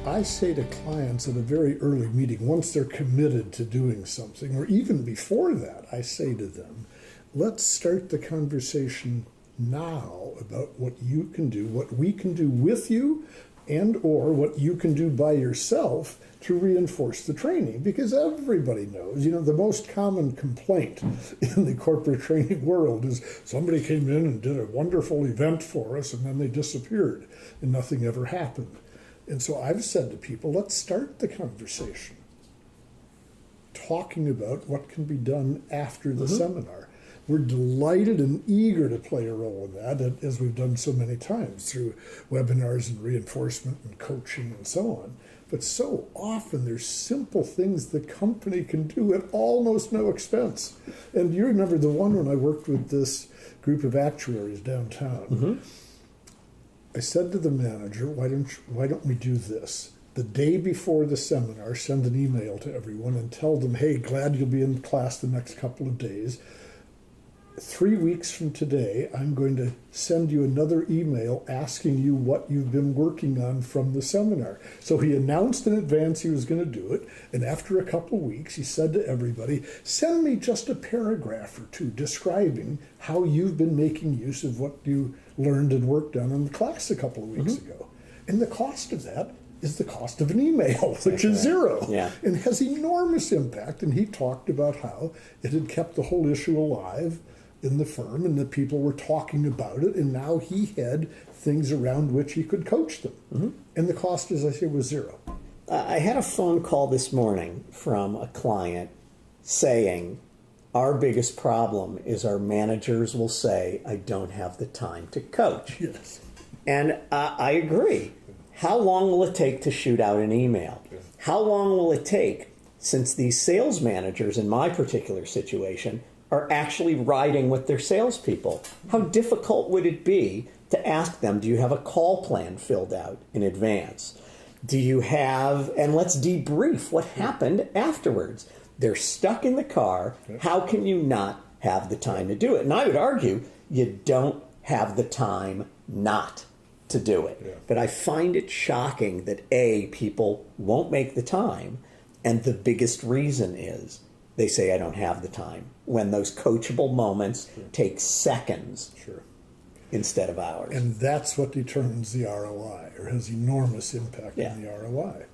I say to clients at a very early meeting, once they're committed to doing something, or even before that, I say to them, let's start the conversation now about what you can do, what we can do with you, and or what you can do by yourself to reinforce the training. Because everybody knows, the most common complaint in the corporate training world is somebody came in and did a wonderful event for us and then they disappeared and nothing ever happened. And so I've said to people, let's start the conversation talking about what can be done after the seminar. We're delighted and eager to play a role in that, as we've done so many times through webinars and reinforcement and coaching and so on. But so often there's simple things the company can do at almost no expense. And you remember the one when I worked with this group of actuaries downtown. I said to the manager, why don't we do this? The day before the seminar, send an email to everyone and tell them, hey, glad you'll be in class the next couple of days. 3 weeks from today, I'm going to send you another email asking you what you've been working on from the seminar. So he announced in advance he was going to do it, and after a couple of weeks, he said to everybody, send me just a paragraph or two describing how you've been making use of what you learned and worked on in the class a couple of weeks ago. And the cost of that is the cost of an email, which is zero, and has enormous impact. And he talked about how it had kept the whole issue alive in the firm and that people were talking about it, and now he had things around which he could coach them. And the cost, as I say, was zero. I had a phone call this morning from a client saying, our biggest problem is our managers will say, I don't have the time to coach. Yes. And I agree. How long will it take to shoot out an email? How long will it take, since these sales managers in my particular situation are actually riding with their salespeople? How difficult would it be to ask them, do you have a call plan filled out in advance? Do you have, and let's debrief what happened afterwards. They're stuck in the car. How can you not have the time to do it? And I would argue you don't have the time not to do it. But I find it shocking that people won't make the time, and the biggest reason is they say, I don't have the time, when those coachable moments take seconds instead of hours. And that's what determines the ROI, or has enormous impact on the ROI.